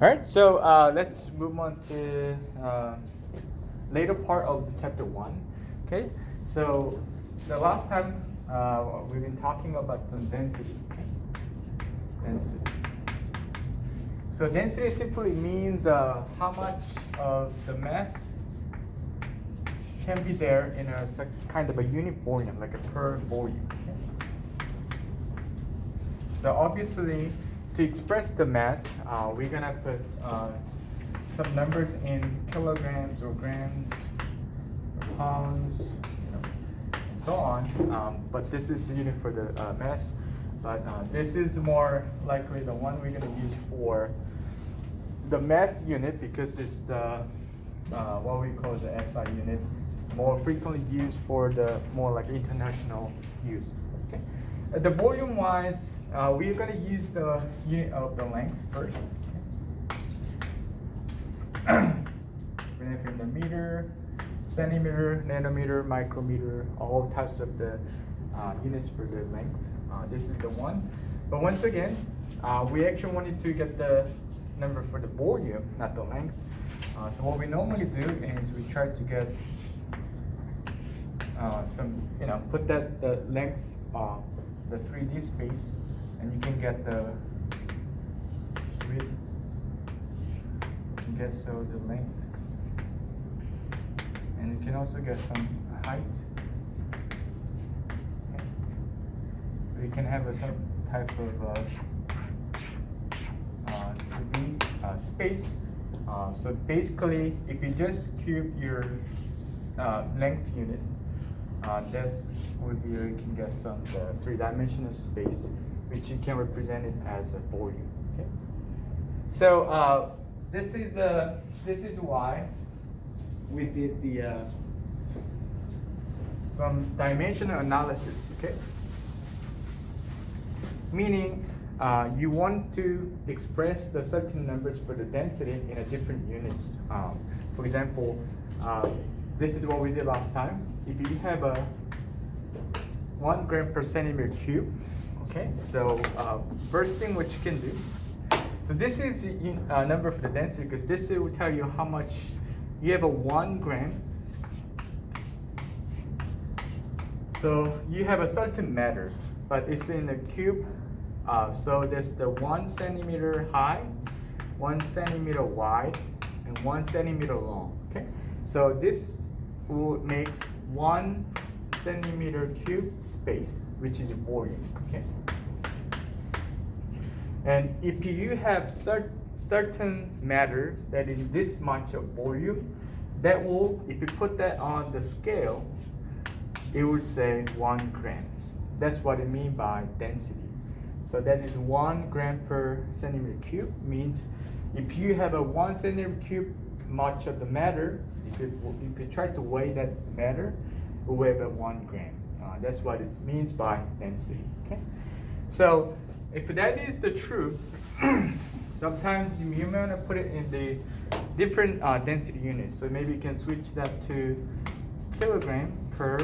All right, so let's move on to later part of the chapter 1. Okay, so the last time we've been talking about the density. Density. So density simply means how much of the mass can be there in a kind of a unit volume, like a per volume. Okay? So obviously, to express the mass, we're gonna put some numbers in kilograms or grams or pounds, and so on. But this is the unit for the mass. But this is more likely the one we're gonna use for the mass unit because it's the what we call the SI unit, more frequently used for the more like international use. Okay. The volume wise, we're going to use the unit of the length first. Okay. In the meter, centimeter, nanometer, micrometer, all types of the units for the length. This is the one. But once again, we actually wanted to get the number for the volume, not the length. So what we normally do is we try to get put that the length, the 3D space, and you can get the width. You can get so the length, and you can also get some height. Okay. So you can have a certain type of 3D space. So basically, if you just cube your length unit, that would be where you can get some three-dimensional space, which you can represent it as a volume. Okay. So this is why we did the some dimensional analysis. Okay. Meaning, you want to express the certain numbers for the density in a different units. For example, this is what we did last time. If you have a 1 gram per centimeter cube, okay, so first thing what you can do, so this is a number for the density because this will tell you how much you have a 1 gram. So you have a certain matter, but it's in a cube. So there's the 1 centimeter high, 1 centimeter wide, and 1 centimeter long. Okay, so this makes 1 centimeter cube space, which is volume. Okay, and if you have certain matter that is this much of volume, that will, if you put that on the scale, it will say 1 gram. That's what it means by density. So that is 1 gram per centimeter cube, means if you have a 1 centimeter cube much of the matter, if you try to weigh that matter, it will weigh about 1 gram. That's what it means by density. Okay. So if that is the truth, sometimes you may want to put it in the different density units. So maybe you can switch that to kilogram per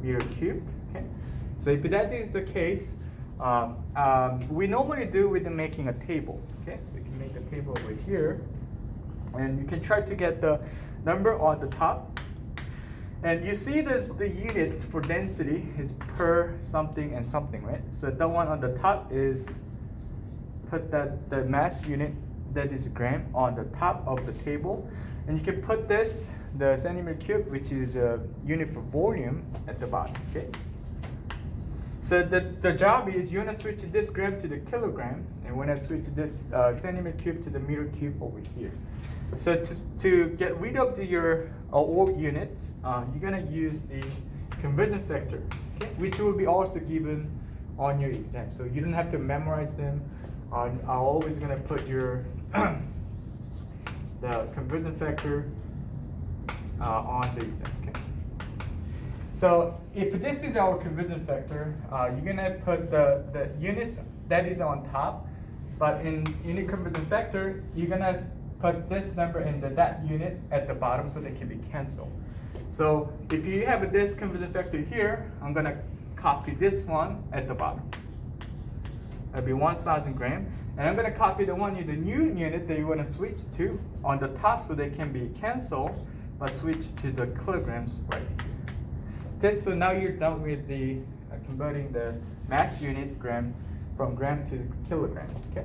meter cube. Okay. So if that is the case, we normally do with making a table. Okay, so you can make a table over here, and you can try to get the number on the top. And you see there's the unit for density is per something and something, right? So the one on the top is put that the mass unit that is gram on the top of the table, and you can put this the centimeter cube, which is a unit for volume, at the bottom. Okay. So the job is you want to switch this gram to the kilogram, and when I switch this centimeter cube to the meter cube over here. So to get rid of your old unit, you're gonna use the conversion factor, okay, which will be also given on your exam. So you don't have to memorize them. I'm always gonna put your the conversion factor on the exam. Okay. So if this is our conversion factor, you're gonna put the units that is on top, but in unit conversion factor, you're gonna put this number in that unit at the bottom so they can be canceled. So if you have this conversion factor here, I'm gonna copy this one at the bottom. That'll be 1,000 gram. And I'm going to copy the new unit that you want to switch to on the top so they can be canceled, but switch to the kilograms right here. Okay, so now you're done with the converting the mass unit from gram to kilogram. Okay,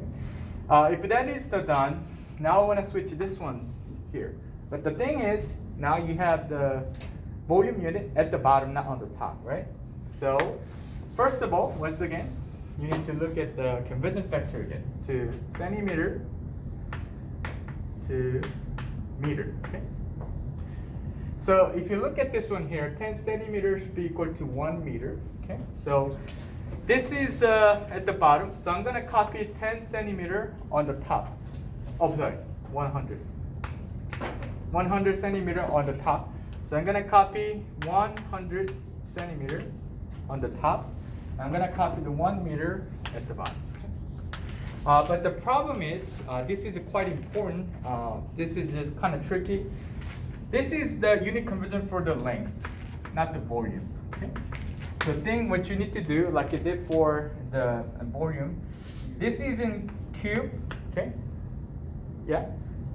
if that is done, now I want to switch to this one here. But the thing is, now you have the volume unit at the bottom, not on the top, right? So first of all, once again, you need to look at the conversion factor again to centimeter to meter. Okay. So if you look at this one here, 10 centimeters should be equal to 1 meter. Okay. So this is at the bottom. So I'm gonna copy 10 centimeter on the top. Oh, sorry, 100. 100 centimeter on the top. So I'm gonna copy 100 centimeter on the top. I'm going to copy the 1 meter at the bottom. But the problem is, this is quite important. This is kind of tricky. This is the unit conversion for the length, not the volume. Okay? So what you need to do, like you did for the volume, this is in cube. Okay? Yeah?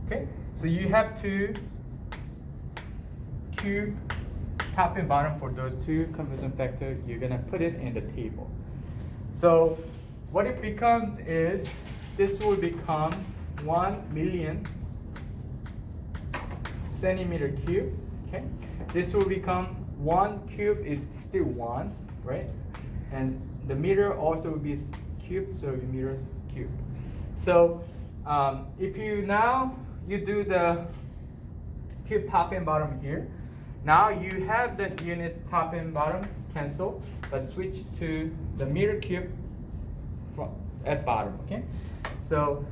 Okay? So you have to cube top and bottom for those two conversion factors. You're gonna put it in the table. So what it becomes is, this will become 1 million centimeter cube. Okay, this will become 1 cube is still 1, right? And the meter also will be cube, so meter cube. So if you do the cube top and bottom here. Now you have that unit top and bottom cancel, but switch to the meter cube at bottom, okay? So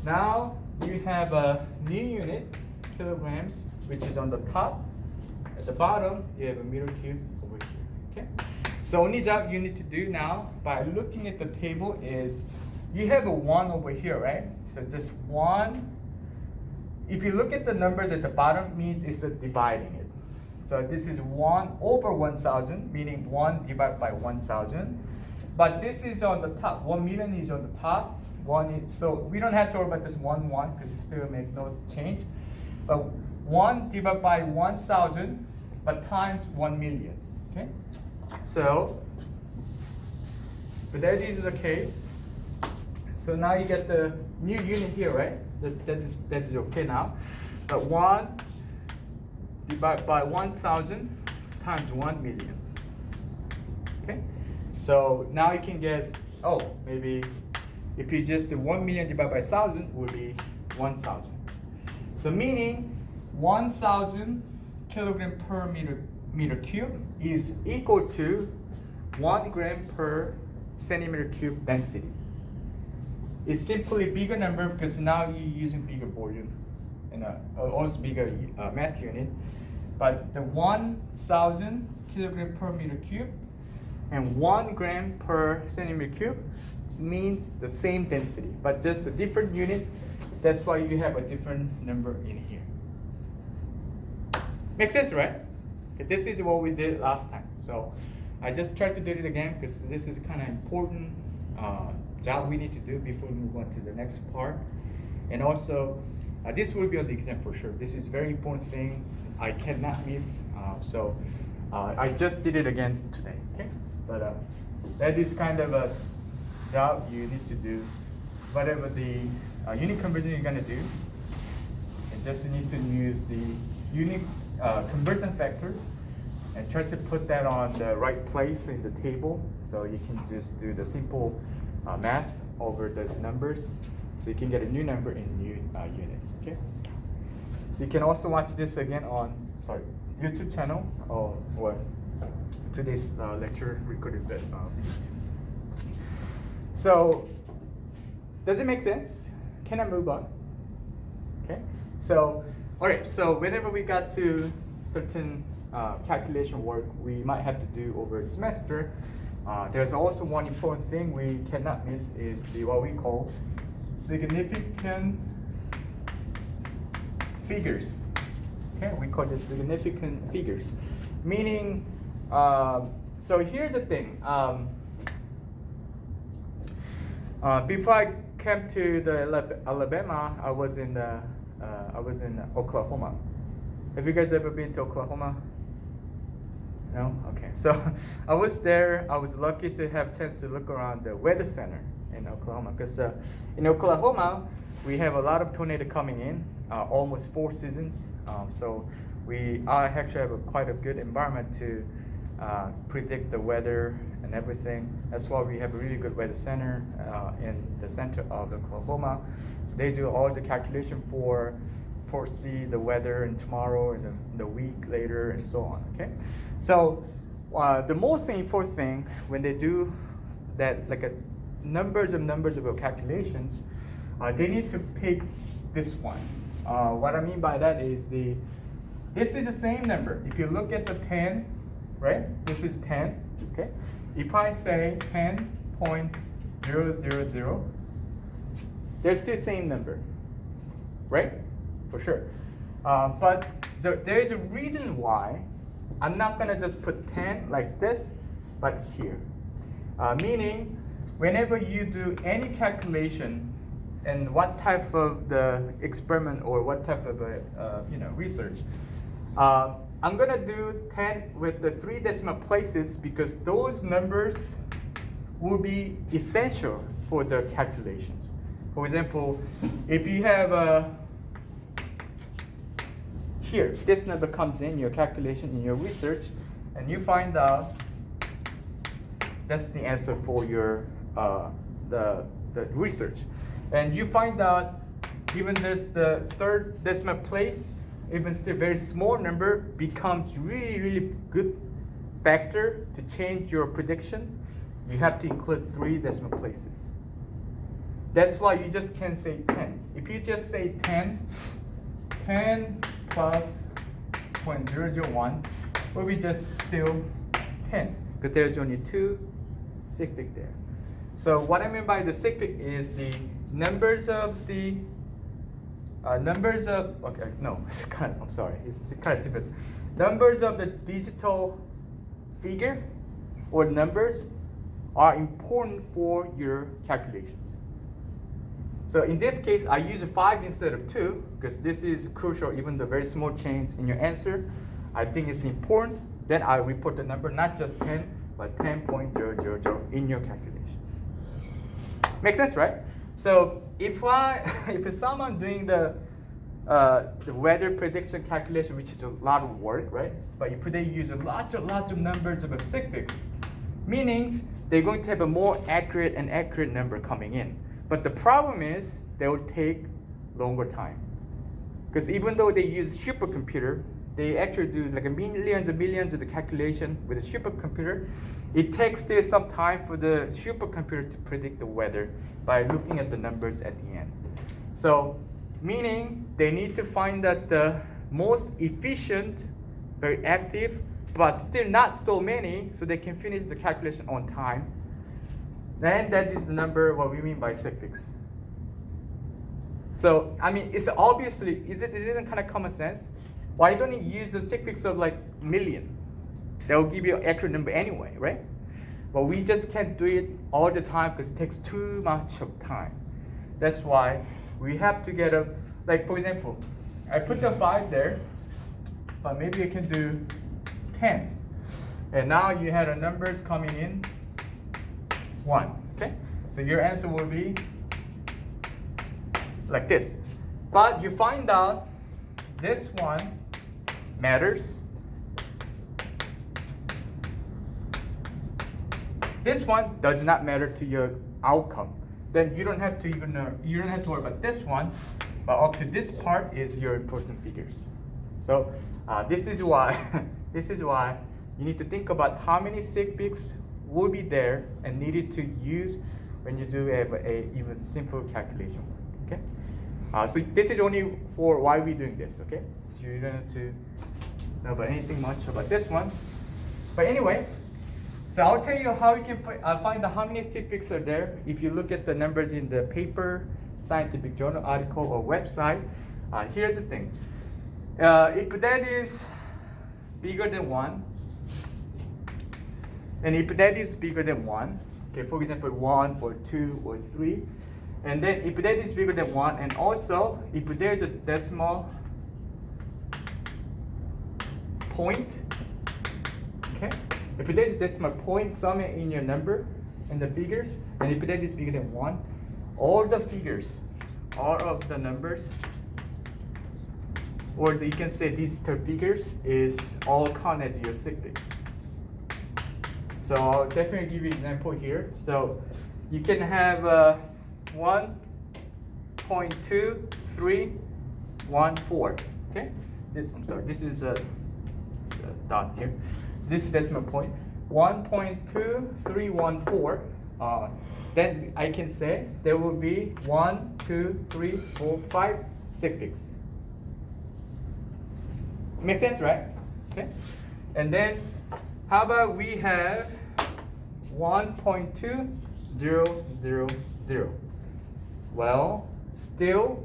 now you have a new unit, kilograms, which is on the top. At the bottom, you have a meter cube over here, okay? So only job you need to do now by looking at the table is, you have a 1 over here, right? So just 1. If you look at the numbers at the bottom, means it's dividing it. So this is 1 over 1,000, meaning 1 divided by 1,000. But this is on the top. 1 million is on the top. So we don't have to worry about this 1 because it still make no change. But 1 divided by 1,000, but times 1 million. Okay. So, but that is the case. So now you get the new unit here, right? That is okay now. But 1 divided by 1,000 times 1 million. Okay? So now you can get, maybe if you just do 1 million divided by 1,000 will be 1,000. So meaning 1,000 kilogram per meter cube is equal to 1 gram per centimeter cube density. It's simply bigger number because now you're using bigger volume and also bigger mass unit. But the 1,000 kilogram per meter cube and 1 gram per centimeter cube means the same density, but just a different unit. That's why you have a different number in here. Makes sense, right? Okay, this is what we did last time. So I just tried to do it again because this is kind of important job we need to do before we move on to the next part. And also, this will be on the exam for sure. This is very important thing I cannot miss. So I just did it again today. Okay, but that is kind of a job you need to do. Whatever the unit conversion you're gonna do, you just need to use the unit conversion factor and try to put that on the right place in the table, so you can just do the simple math over those numbers, so you can get a new number in new units. Okay. So you can also watch this again on YouTube channel or today's lecture recorded video. So does it make sense? Can I move on? Okay. So all right. So whenever we got to certain calculation work we might have to do over a semester, there's also one important thing we cannot miss is what we call significant figures. Okay, we call this significant figures, meaning. So here's the thing. Before I came to the Alabama, I was in Oklahoma. Have you guys ever been to Oklahoma? No? Okay. So I was there. I was lucky to have a chance to look around the weather center in Oklahoma. Because in Oklahoma, we have a lot of tornado coming in, almost 4 seasons. So I actually have quite a good environment to predict the weather and everything. That's why we have a really good weather center in the center of Oklahoma. So they do all the calculation for foresee the weather in tomorrow and the week later and so on. Okay. So the most important thing when they do that, like numbers of calculations, they need to pick this one. What I mean by that is this is the same number. If you look at the 10, right? This is 10. Okay. If I say 10.000, they're still the same number, right? For sure. But there is a reason why I'm not gonna just put 10 like this, but here. Meaning, whenever you do any calculation and what type of the experiment or what type of research, I'm gonna do 10 with the 3 decimal places because those numbers will be essential for the calculations. For example, if you have here, this number comes in your calculation in your research, and you find out that's the answer for your the research, and you find out even there's the 3rd decimal place, even still very small number becomes really good factor to change your prediction. You have to include 3 decimal places. That's why you just can't say 10. If you just say 10 plus 0.001 will be just still 10 because there's only 2 sig fig there. So what I mean by the sig fig is the numbers of the it's kind of different. Numbers of the digital figure or numbers are important for your calculations. So in this case, I use 5 instead of 2 because this is crucial, even the very small change in your answer. I think it's important. Then I report the number, not just 10, but 10.000 in your calculation. Makes sense, right? So if someone doing the weather prediction calculation, which is a lot of work, right? But if they use lots of numbers of sig figs, meaning they're going to have a more accurate number coming in. But the problem is they will take longer time. Because even though they use supercomputer, they actually do like millions and millions of the calculation with a supercomputer. It takes still some time for the supercomputer to predict the weather by looking at the numbers at the end. So meaning they need to find that the most efficient, very active, but still not so many, so they can finish the calculation on time. Then that is the number what we mean by sig figs. So I mean, it's obviously isn't kind of common sense. Why don't you use the sig figs of like million? That will give you an accurate number anyway, right? But we just can't do it all the time because it takes too much of time. That's why we have to get like for example, I put the 5 there, but maybe I can do 10. And now you had the numbers coming in 1, okay? So your answer will be like this. But you find out this one matters. This one does not matter to your outcome. Then you don't have to worry about this one, but up to this part is your important figures. So this is why you need to think about how many sig figs will be there and needed to use when you do a even simple calculation work. Okay. So this is only for why we're doing this. Okay. So you don't have to know about anything much about this one. But anyway. So I'll tell you how you can find out how many sig figs are there if you look at the numbers in the paper, scientific journal article, or website. Here's the thing. If that is bigger than 1, and if that is bigger than 1, okay, for example, 1 or 2 or 3, And then if that is bigger than 1, and also if there's a decimal point, okay? If there's a decimal point somewhere in your number, in the figures, and if that is bigger than 1, all the figures, all of the numbers, or you can say digital figures, is all counted as your sigfix. So I'll definitely give you an example here. So you can have 1.2314. Okay, I'm sorry. This is a dot here. So this is decimal point. 1.2314. Then I can say there will be 1, 2, 3, 4, 5 sigfix. Makes sense, right? Okay. And then how about we have 1.2000? Well, still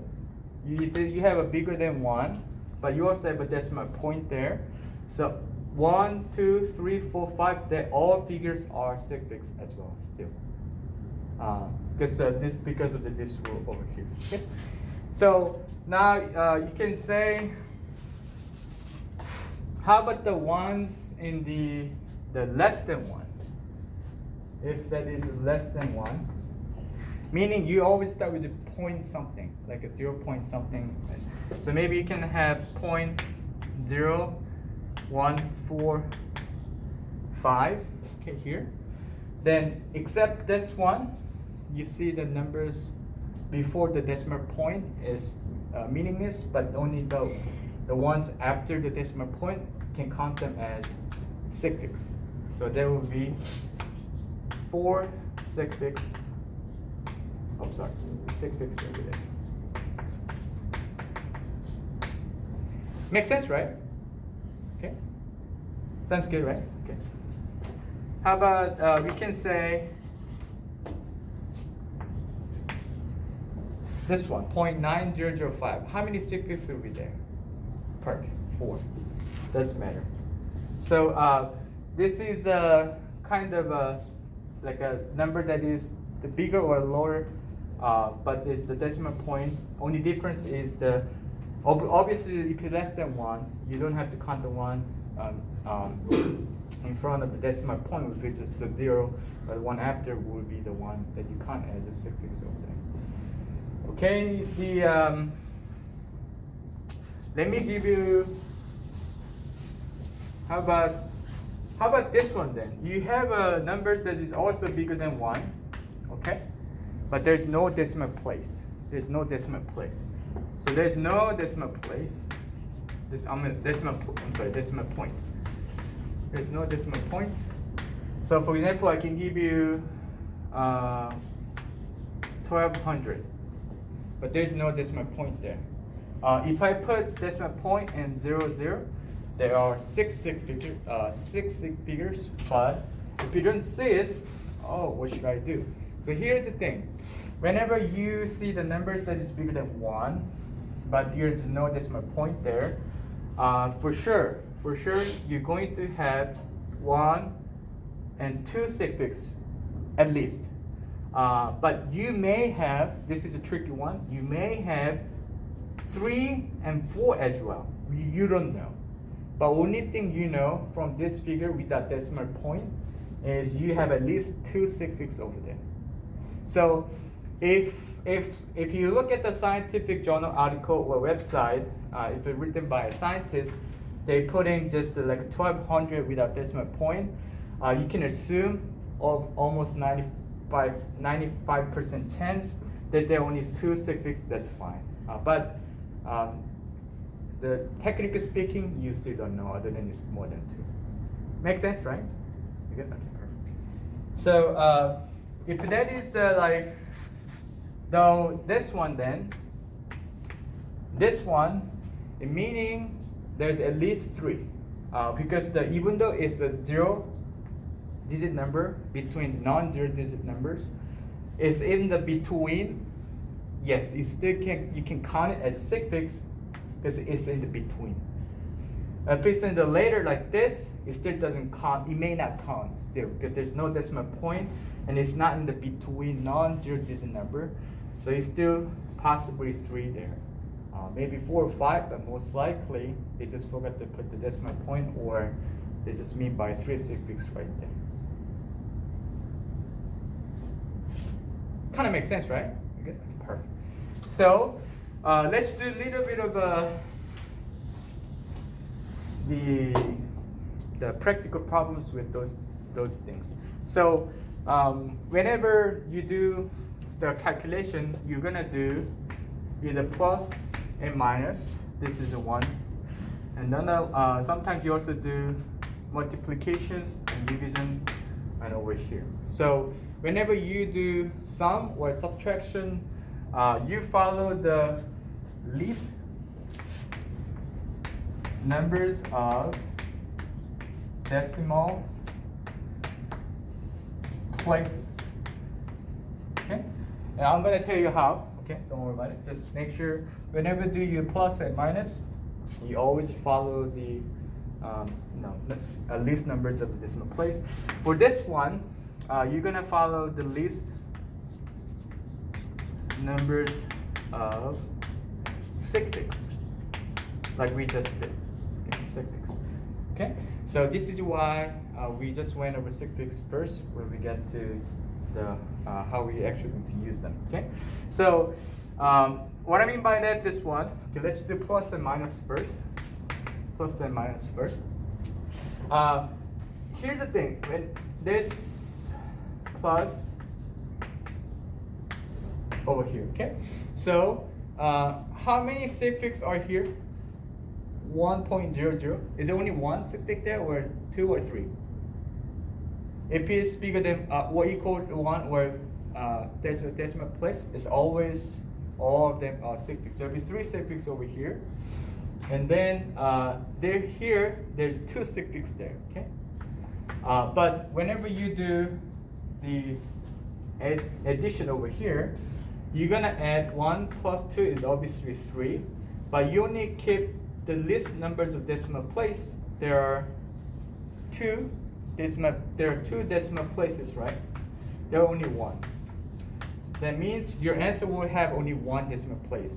you have a bigger than 1, but you also have a decimal point there. So 1, 2, 3, 4, 5, they all figures are sigfix as well still. Because of this rule over here. Okay. So now you can say, how about the ones in the less than 1? If that is less than 1, meaning you always start with a point something, like a 0 point something. So maybe you can have 0.0145, okay, here. Then except this one, you see the numbers before the decimal point is meaningless, but only the ones after the decimal point can count them as sigfix. So there will be 4 sigfix. Oh, sorry, sigfix over there. Makes sense, right? Okay. Sounds good, right? Okay. How about we can say this one, 0.9005. How many sigfix will be there? Perfect, 4. Doesn't matter. So this is kind of like a number that is the bigger or lower, but it's the decimal point. Only difference is obviously if it's less than 1, you don't have to count the 1 in front of the decimal point, which is the 0, but the one after will be the one that you count as a sigfix over there. Okay, let me give you. How about this one then? You have a number that is also bigger than 1, okay? But there's no decimal place. There's no decimal place. So there's no decimal place. Decimal point. There's no decimal point. So for example, I can give you 1200, but there's no decimal point there. If I put decimal point and 00, there are 6 sig figures, but if you don't see it, oh, what should I do? So here's the thing. Whenever you see the numbers that is bigger than 1, but there's no decimal point there, for sure, you're going to have 1 and 2 sigfix at least. But you may have, this is a tricky one, you may have 3 and 4 as well. You don't know. But only thing you know from this figure with that decimal point is you have at least 2 sigfix over there. So if you look at the scientific journal article or website, if it's written by a scientist, they put in just like 1200 without decimal point. You can assume of almost 95% chance that there are only 2 sigfix. That's fine. But technically speaking, you still don't know other than it's more than 2. Make sense, right? You good? Okay, perfect. So if that is this one, then this one, meaning there's at least 3, because even though it's a 0-digit number between non-zero digit numbers, it's in the between. Yes, you can count it as a sigfix because it's in the between. If it's in the later like this, it still doesn't count. It may not count still because there's no decimal point and it's not in the between non-zero digit number. So it's still possibly 3 there. Maybe 4 or 5, but most likely they just forgot to put the decimal point, or they just mean by 3 suffix right there. Kind of makes sense, right? Okay, perfect. So let's do a little bit of the practical problems with those things. So whenever you do the calculation, you're gonna do either plus and minus. This is a 1, and then sometimes you also do multiplications and division, and over here. So whenever you do sum or subtraction, you follow the least numbers of decimal places. Okay, and I'm going to tell you how. Okay, don't worry about it. Just make sure whenever do you plus and minus, you always follow the least numbers of the decimal place. For this one, you're going to follow the least numbers of suffix, like we just did. Okay, suffix. Okay, so this is why we just went over suffix first when we get to the how we actually going to use them. Okay, so what I mean by that, this one. Okay, let's do plus and minus first. Plus and minus first. Here's the thing: when this plus over here. Okay, so how many suffix are here? 1.00. Is there only one suffix there, or 2 or 3? If it's bigger than or equal to 1, or there's a decimal place, it's always all of them are suffix. There'll be 3 suffix over here, and then there's 2 suffix there. Okay, but whenever you do the addition over here, you're gonna add 1 plus 2 is obviously 3, but you only keep the least numbers of decimal place. There are 2 decimal places, right? There are only 1. That means your answer will have only 1 decimal place.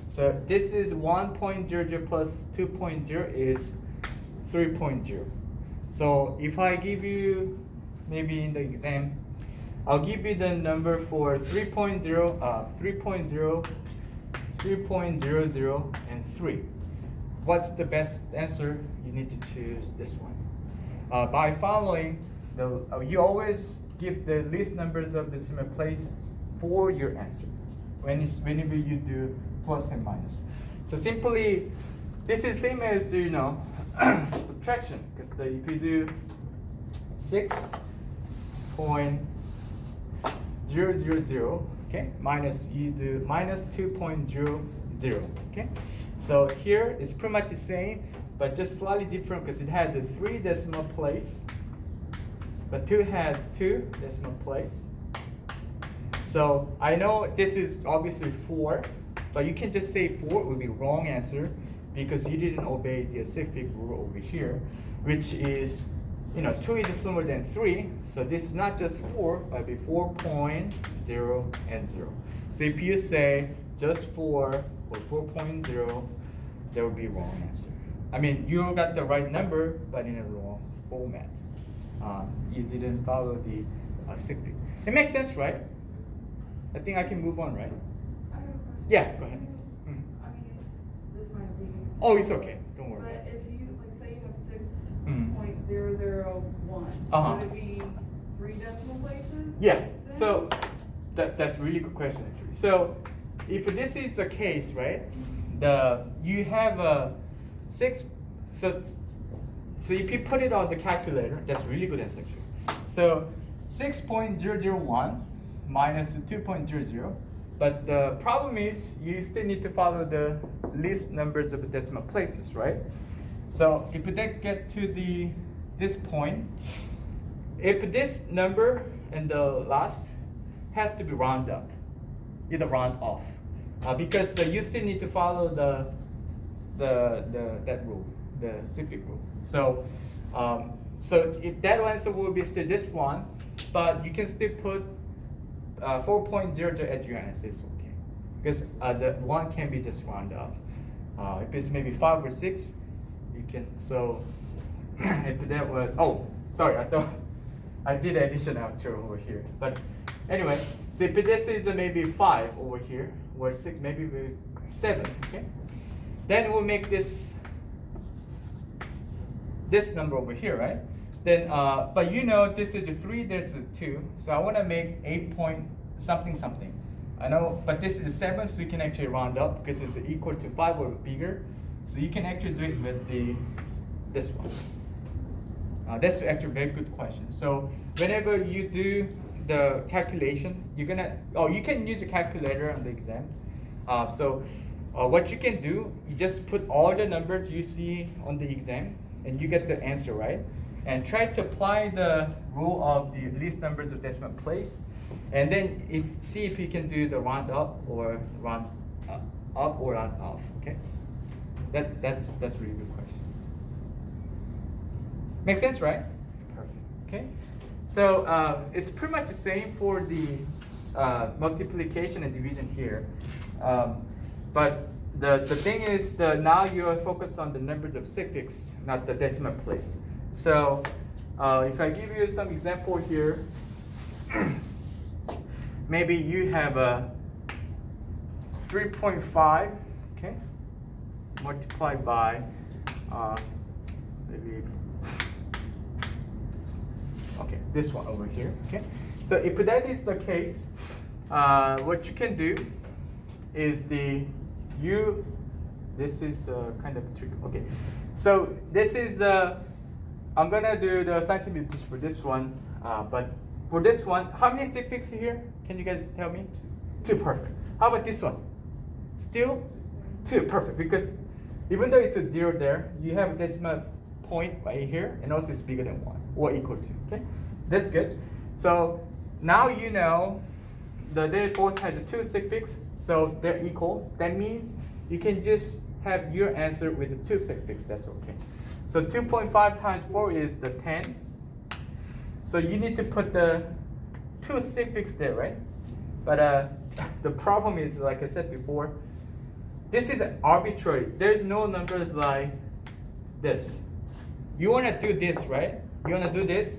So this is 1.00 plus 2.0 is 3.0. So if I give you, maybe in the exam, I'll give you the number for 3.0, 3.0, 3.00, and 3. What's the best answer? You need to choose this one. By following you always give the least numbers of decimal place for your answer whenever you do plus and minus. So simply, this is same as subtraction, because if you do 6.000, okay, minus, you do minus 2.00. Okay, so here it's pretty much the same, but just slightly different because it has the 3 decimal place, but 2 has 2 decimal place. So I know this is obviously 4, but you can just say 4 would be wrong answer because you didn't obey the suffix rule over here, which is 2 is smaller than 3, so this is not just 4, but it'll be 4.0 and 0. So if you say just 4 or 4.0, that would be wrong answer. I mean, you got the right number, but in a wrong format. You didn't follow the suffix. It makes sense, right? I think I can move on, right? Yeah, go ahead. I mean, this might be. Oh, it's okay. Don't worry. But if you, say you have 6.001, Uh-huh. would it be 3 decimal places? Yeah. then? So that's a really good question, actually. So if this is the case, right? You have a 6. So if you put it on the calculator, that's really good answer, actually. So 6.001 minus 2.00. But the problem is you still need to follow the least numbers of the decimal places, right? So if we then get to this point, if this number and the last has to be round up, either round off, because you still need to follow that rule, the suffix rule. So so if that answer will be still this one, but you can still put 4.00 as your answer is okay. Because the 1 can be just rounded up. If it's maybe 5 or 6, you can, so if that was, oh, sorry, I thought I did addition actually over here. But anyway, so if this is maybe 5 over here, or 6, maybe 7, okay? Then we'll make this number over here, right? Then, but you know this is a 3, this is a 2, so I want to make 8 point something something. I know, but this is a 7, so you can actually round up because it's equal to 5 or bigger. So you can actually do it with this one. That's actually a very good question. So whenever you do the calculation, you're gonna, you can use a calculator on the exam. What you can do, you just put all the numbers you see on the exam, and you get the answer, right? And try to apply the rule of the least numbers of decimal place, and then see if you can do the round up or round up or round off. Okay, that's a really good question. Makes sense, right? Perfect. Okay, so it's pretty much the same for the multiplication and division here, but the thing is now you are focused on the numbers of suffix, not the decimal place. So if I give you some example here, maybe you have a 3.5, okay, multiplied by maybe, okay, this one over here, okay. So if that is the case, what you can do is this is kind of tricky. Okay, so this is I'm gonna do the scientific notation for this one, but for this one, how many suffixes here? Can you guys tell me? 2, perfect. How about this one? Still 2, perfect. Because even though it's a 0 there, you have a decimal point right here, and also it's bigger than 1 or equal to. Okay, so that's good. So now you know they both have the 2 suffix, so they're equal. That means you can just have your answer with the 2 suffix. That's okay. So 2.5 times 4 is the 10. So you need to put the 2 suffix there, right? But the problem is, like I said before, this is arbitrary. There's no numbers like this. You want to do this, right? You want to do this,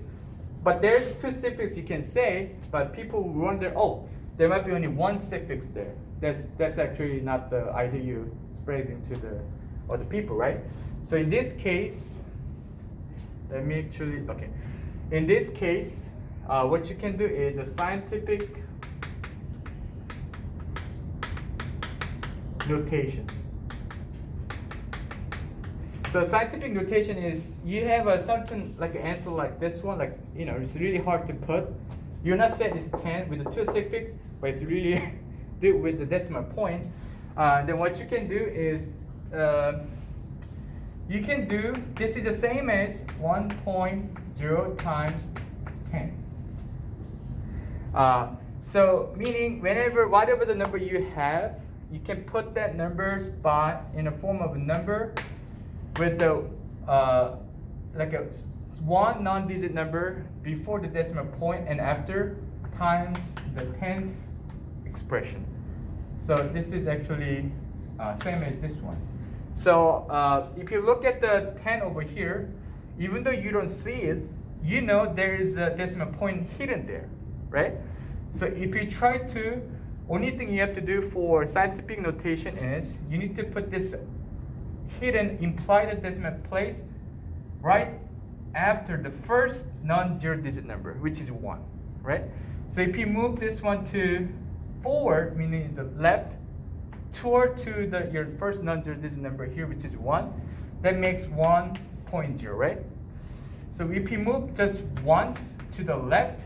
but there's 2 suffix you can say, but people wonder, oh, there might be only 1 suffix there. That's actually not the idea you spread into the other people, right? So in this case, let me actually, okay. In this case, what you can do is a scientific notation. So scientific notation is you have a certain like answer like this one, like it's really hard to put. You're not saying it's 10 with the 2 suffix, but it's really do with the decimal point. Then what you can do is you can do, this is the same as 1.0 times 10. So meaning whatever the number you have, you can put that numbers in a form of a number with the like a 1 non-digit number before the decimal point and after times the 10th expression. So this is actually same as this one. So if you look at the 10 over here, even though you don't see it, you know there is a decimal point hidden there, right? So if you try to, only thing you have to do for scientific notation is you need to put this hidden implied decimal place right after the first non-zero digit number, which is 1, right? So if you move this one to forward, meaning the left, toward to your first non-zero digit number here, which is 1, that makes 1.0, right? So if you move just once to the left,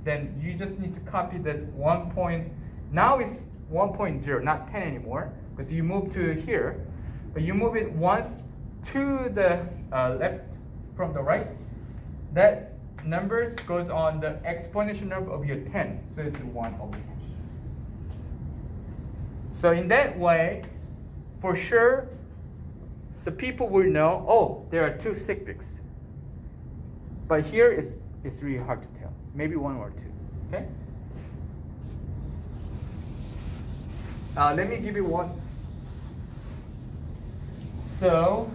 then you just need to copy that 1 point. Now it's 1.0, not 10 anymore, because you move to here. But you move it once to the left from the right, that numbers goes on the exponential number of your 10. So it's 1 over here. So in that way, for sure, the people will know, oh, there are 2 suffixes. But here it's really hard to tell. Maybe 1 or 2, okay? Let me give you one. So,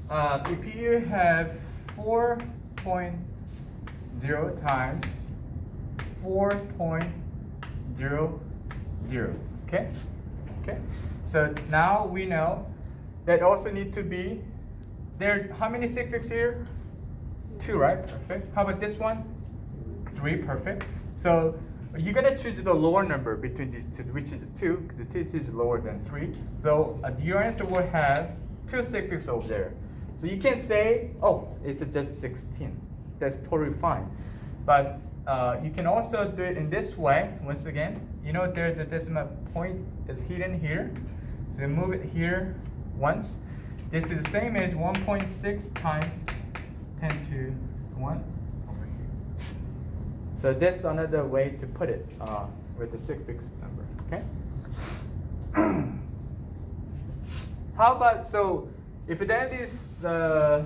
if you have 4.0 times 4.00, okay? Okay. So now we know that also need to be there. How many sig figs here? 2, right? Perfect. How about this one? 3, perfect. So you're gonna choose the lower number between these two, which is 2, because this is lower than 3. So your answer will have 2 sig figs over there. So you can say, oh, it's just 16. That's totally fine. But you can also do it in this way. Once again, you know there's a decimal point is hidden here. So move it here once. This is the same as 1.6 times 10 to 1 over here. So that's another way to put it with the sig figs number, okay? How about, so if that is the,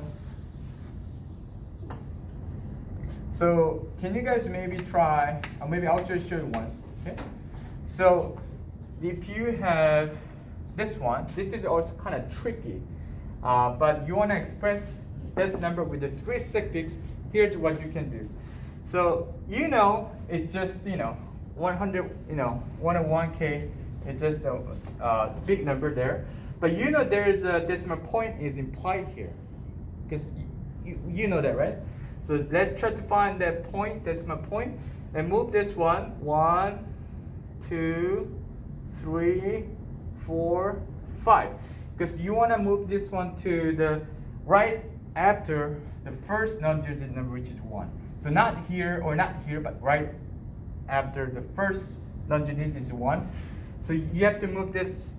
so can you guys maybe try, or maybe I'll just show you once, okay? So if you have this one, this is also kind of tricky, but you want to express this number with the 3 sig figs, here's what you can do. So you know it's just 100 101k, it's just a big number there, but you know there is a decimal point is implied here, because you know that, right? So let's try to find that point, decimal point, and move this one 1, 2, 3, 4, 5, because you want to move this one to the right after the first non-digit number, which is 1. So not here or not here, but right after the first non-digit is 1. So you have to move this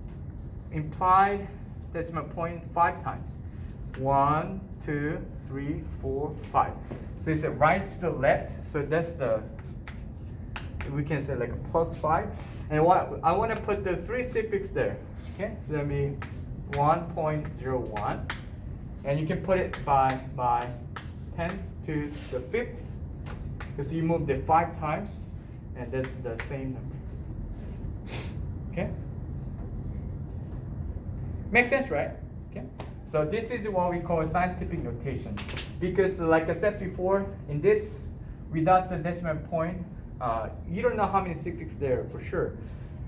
implied decimal point 5 times. 1, 2, 3, 4, 5. So it's a right to the left. So that's the, we can say like a +5. And what I want to put the 3 sig figs there. Okay, so that'll be 1.01. And you can put it by 10 to the 5th, because you move the 5 times, and that's the same number. Okay? Makes sense, right? Okay. So this is what we call scientific notation, because like I said before, in this, without the decimal point, you don't know how many sig figs there for sure.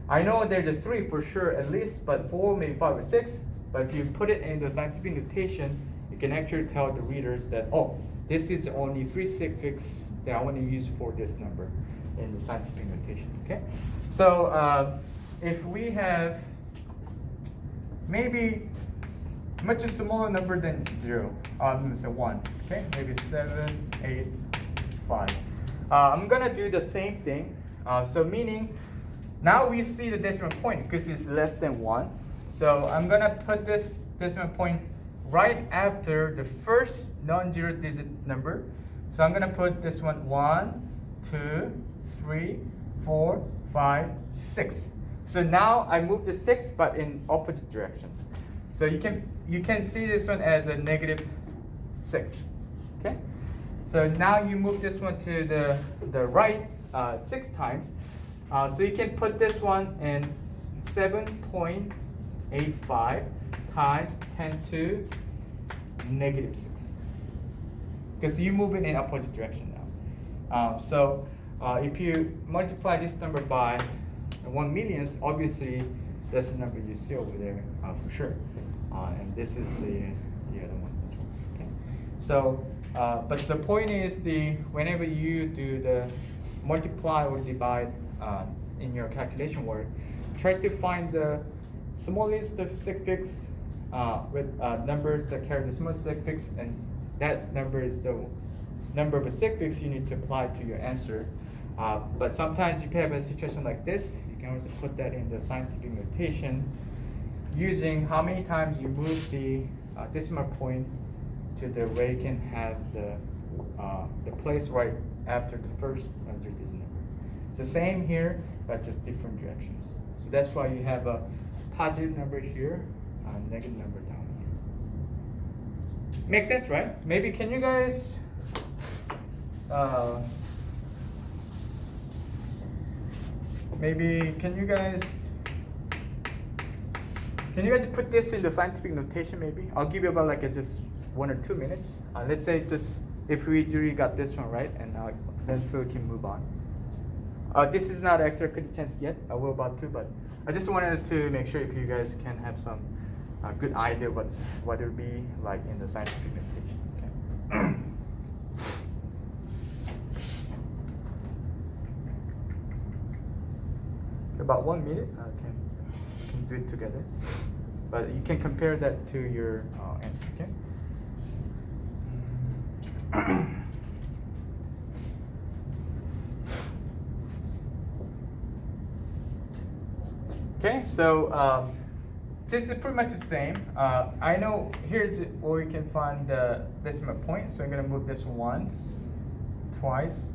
I know there's a 3 for sure at least, but 4, maybe 5 or 6. But if you put it in the scientific notation, you can actually tell the readers that, oh, this is only 3 sig figs that I want to use for this number in the scientific notation, okay? So if we have maybe much smaller number than 0, let me say 1, okay? Maybe 7, 8, 5. I'm gonna do the same thing. So meaning, now we see the decimal point because it's less than 1. So I'm gonna put this decimal point right after the first non-zero digit number. So I'm gonna put this one 1, 2, 3, 4, 5, 6. So now I move the 6, but in opposite directions. So you can see this one as a -6. Okay. So now you move this one to the right 6 times. So you can put this one in 7.85 times 10 to -6, because you move it in opposite direction now. So if you multiply this number by 1 million, obviously that's the number you see over there for sure. And this is the other one as well. Okay. So, but the point is, whenever you do the multiply or divide in your calculation work, try to find the smallest of sig figs with numbers that carry the smallest sig figs, and that number is the number of sig figs you need to apply to your answer. But sometimes if you have a situation like this, you can also put that in the scientific notation using how many times you move the decimal point to the where you can have the place right after the first digit number. So same here, but just different directions. So that's why you have a positive number here, a negative number down here. Makes sense, right? Maybe can you guys Can you guys put this in the scientific notation maybe? I'll give you about like just 1 or 2 minutes. Let's say just if we really got this one right, and then so we can move on. This is not extra credit chance yet. I will about to, but I just wanted to make sure if you guys can have some good idea what it will be like in the scientific notation. Okay. About 1 minute, we can do it together. But you can compare that to your answer, okay? Okay, so this is pretty much the same. I know here's where you can find the decimal point. So I'm gonna move this once, twice,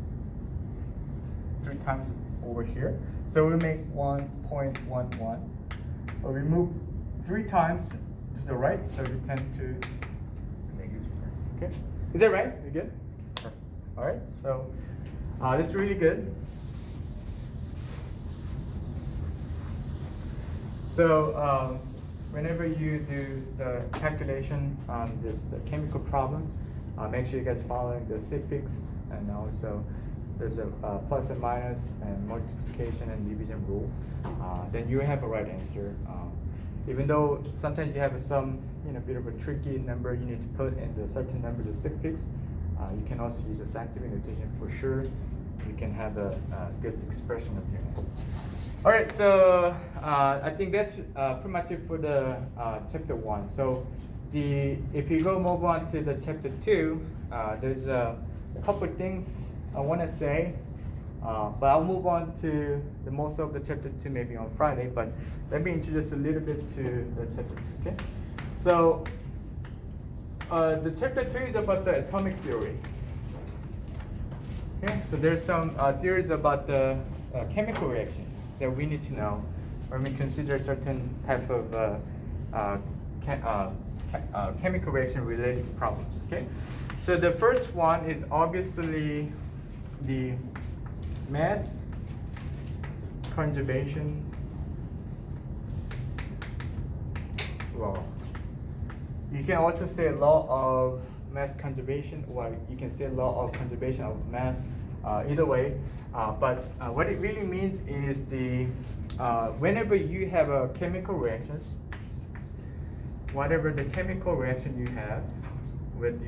3 times over here. So we make 1.11. Or we move 3 times to the right, so we tend to make it -4. Okay, is that right? You good? All right. So this is really good. So whenever you do the calculation on the chemical problems, make sure you guys following the suffix, and also there's a plus and minus and multiplication and division rule. Then you have a right answer. Even though sometimes you have some bit of a tricky number you need to put in the certain numbers of suffix, you can also use a scientific notation for sure. You can have a good expression of your answer. All right, so I think that's pretty much it for the chapter 1. So if you move on to the chapter 2, there's a couple of things I want to say, but I'll move on to the most of the chapter 2 maybe on Friday. But let me introduce a little bit to the chapter 2. Okay, so the chapter 2 is about the atomic theory. Okay, so there's some theories about the chemical reactions that we need to know when we consider certain type of chemical reaction related problems. Okay, so the first one is obviously the mass conservation law. You can also say law of mass conservation, or you can say law of conservation of mass. Either way, but what it really means is whenever you have a chemical reactions, whatever the chemical reaction you have with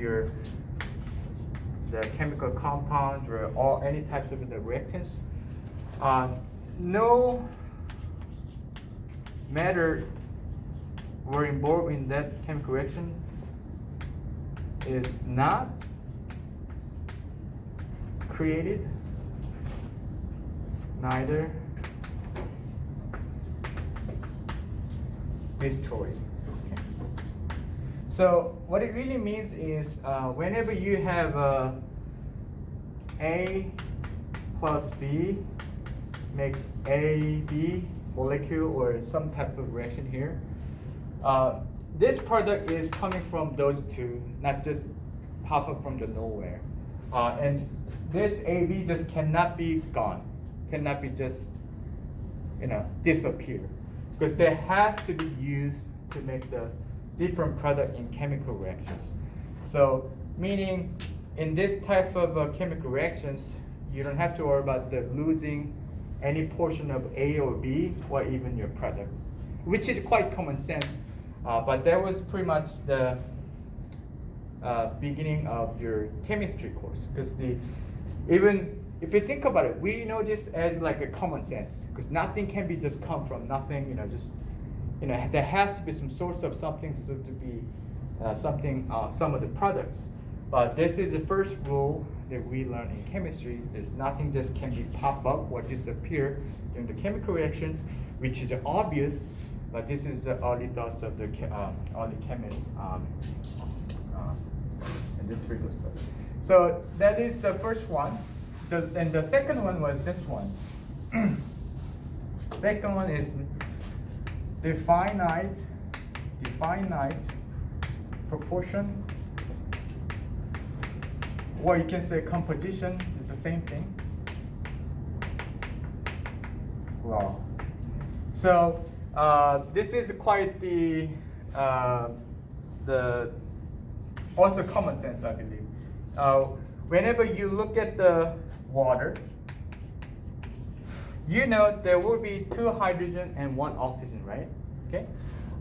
the chemical compounds or any types of the reactants, no matter were involved in that chemical reaction is not created, neither destroyed. Okay. So what it really means is whenever you have A plus B makes AB molecule or some type of reaction here, this product is coming from those two, not just pop up from the nowhere. And this AB just cannot be gone, cannot be just disappear, because there has to be used to make the different product in chemical reactions. So meaning in this type of chemical reactions, you don't have to worry about losing any portion of A or B or even your products, which is quite common sense. But that was pretty much the beginning of your chemistry course, because even if you think about it, we know this as like a common sense, because nothing can be just come from nothing. There has to be some source of something, so to be some of the products. But this is the first rule that we learn in chemistry: is nothing just can be pop up or disappear during the chemical reactions, which is obvious. But this is the early thoughts of the early chemists in this field of study. So that is the first one. And the second one was this one. Second one is the finite proportion, or you can say composition. It's the same thing. Law. So This is quite the also common sense, I believe. Whenever you look at the water, you know there will be 2 hydrogen and 1 oxygen, right? Okay.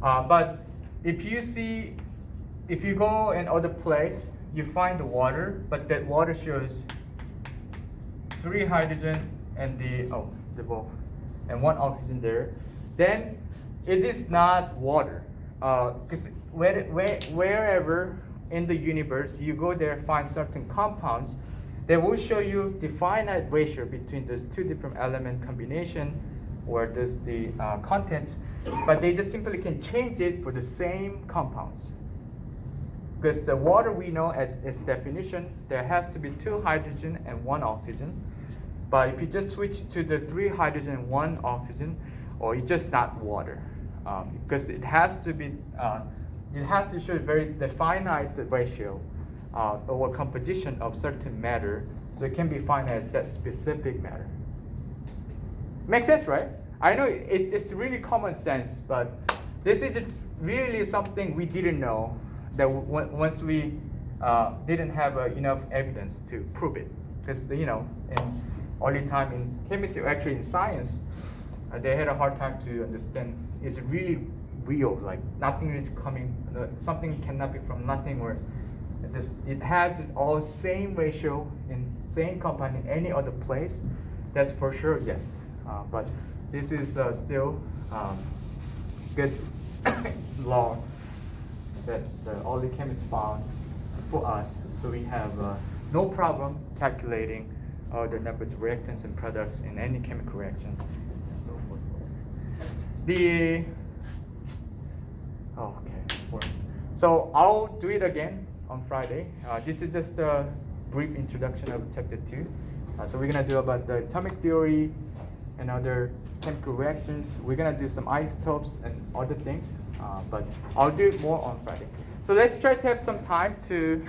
But if you go in other place, you find the water, but that water shows 3 hydrogen and and 1 oxygen there, then it is not water. Because wherever in the universe you go there, find certain compounds, they will show you the finite ratio between those 2 different element combination, or the contents, but they just simply can change it for the same compounds. Because the water we know as definition, there has to be 2 hydrogen and 1 oxygen. But if you just switch to the 3 hydrogen and 1 oxygen, or it's just not water, because it has to show the finite ratio or composition of certain matter, so it can be defined as that specific matter. Makes sense, right? I know it's really common sense, but this is just really something we didn't know that once we didn't have enough evidence to prove it. Because in early time in chemistry, actually in science, they had a hard time to understand it's really real, like nothing is coming, something cannot be from nothing, or it has all same ratio in same compound in any other place. That's for sure, yes. But this is still good law that the early chemists found for us, so we have no problem calculating the numbers of reactants and products in any chemical reactions and so forth. So I'll do it again on Friday. This is just a brief introduction of chapter 2. So we're gonna do about the atomic theory and other chemical reactions. We're gonna do some isotopes and other things, but I'll do it more on Friday. So let's try to have some time to